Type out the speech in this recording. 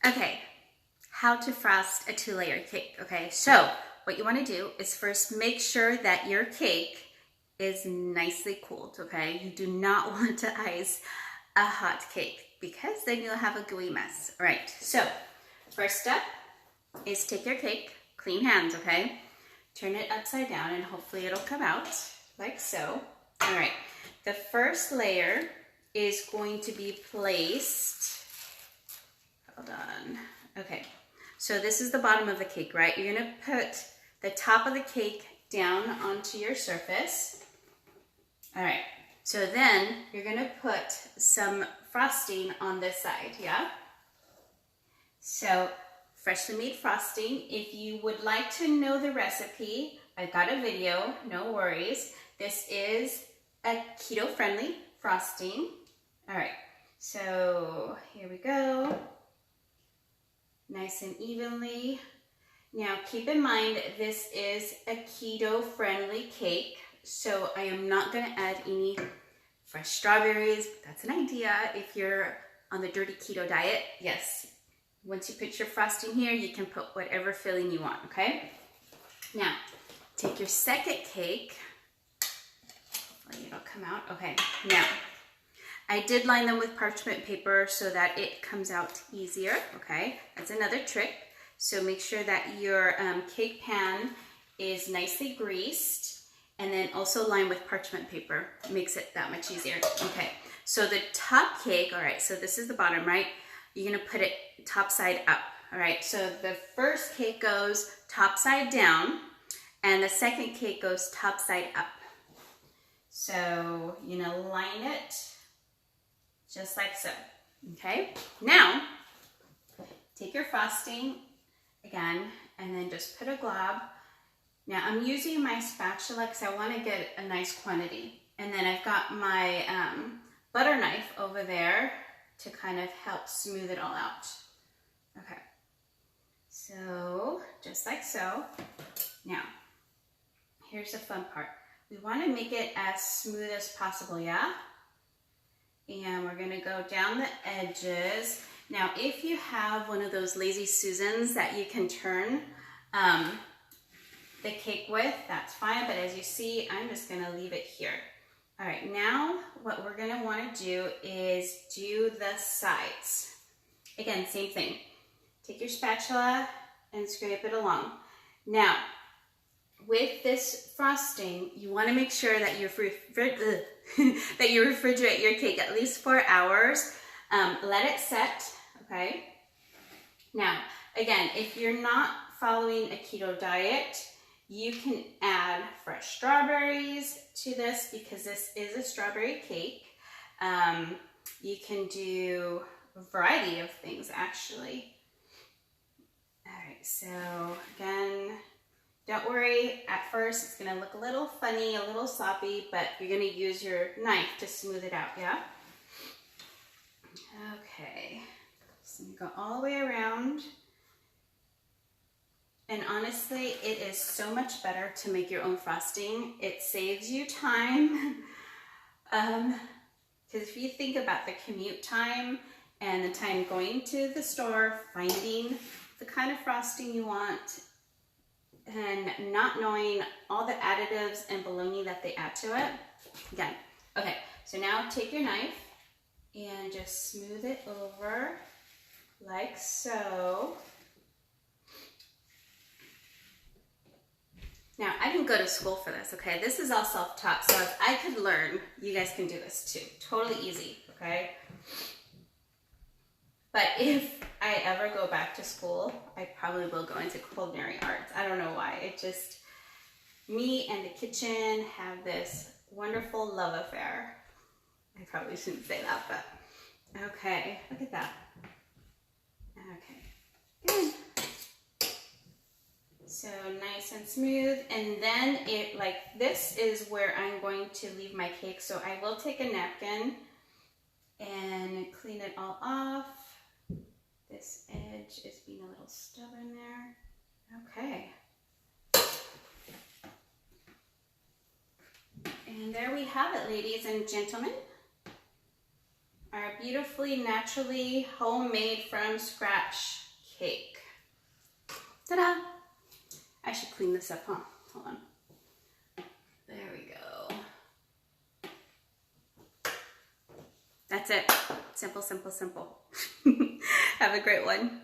Okay, how to frost a 2-layer cake. Okay, so what you want to do is first make sure that your cake is nicely cooled, okay? You do not want to ice a hot cake because then you'll have a gooey mess. All right, so first step is take your cake, clean hands, okay? Turn it upside down and hopefully it'll come out like so. All right, the first layer is going to be placed, hold on, okay. So this is the bottom of the cake, right? You're gonna put the top of the cake down onto your surface. All right, so then you're gonna put some frosting on this side, yeah? So freshly made frosting. If you would like to know the recipe, I got a video, no worries. This is a keto-friendly frosting. All right, so here we go. Nice and evenly. Now keep in mind, this is a keto-friendly cake, so I am not gonna add any fresh strawberries. That's an idea if you're on the dirty keto diet. Yes, once you put your frosting here, you can put whatever filling you want, okay? Now, take your second cake. Hopefully it'll come out. Okay, now, I did line them with parchment paper so that it comes out easier, okay? That's another trick. So make sure that your cake pan is nicely greased and then also line with parchment paper. It makes it that much easier. Okay, so the top cake, all right, so this is the bottom, right? You're gonna put it top side up, all right? So the first cake goes top side down and the second cake goes top side up. So you're gonna line it just like so, okay? Now, take your frosting again and then just put a glob. Now I'm using my spatula because I want to get a nice quantity. And then I've got my butter knife over there to kind of help smooth it all out. Okay, so just like so. Now, here's the fun part. We want to make it as smooth as possible, yeah? And we're gonna go down the edges. Now, if you have one of those Lazy Susans that you can turn the cake with, that's fine, but as you see, I'm just gonna leave it here. All right, now what we're gonna wanna do is do the sides. Again, same thing. Take your spatula and scrape it along. Now, with this frosting, you wanna make sure that you refrigerate your cake at least 4 hours. Let it set, okay? Now, again, if you're not following a keto diet, you can add fresh strawberries to this because this is a strawberry cake. You can do a variety of things, actually. All right, so again, don't worry, at first it's gonna look a little funny, a little sloppy, but you're gonna use your knife to smooth it out, yeah? Okay, so you go all the way around. And honestly, it is so much better to make your own frosting. It saves you time. Because if you think about the commute time and the time going to the store, finding the kind of frosting you want, and not knowing all the additives and bologna that they add to it. Again, okay, so now take your knife and just smooth it over like so. Now, I didn't go to school for this, okay? This is all self-taught, so if I could learn, you guys can do this too. Totally easy, okay? But if I ever go back to school, I probably will go into culinary arts. I don't know why. It just, me and the kitchen have this wonderful love affair. I probably shouldn't say that, but okay, look at that. Okay, good. So nice and smooth, and then it, like, this is where I'm going to leave my cake. So I will take a napkin and clean it all off. This edge is being a little stubborn there. Okay. And there we have it, ladies and gentlemen. Our beautifully, naturally homemade from scratch cake. Ta-da! I should clean this up, huh? Hold on. There we go. That's it. Simple, simple, simple. Have a great one.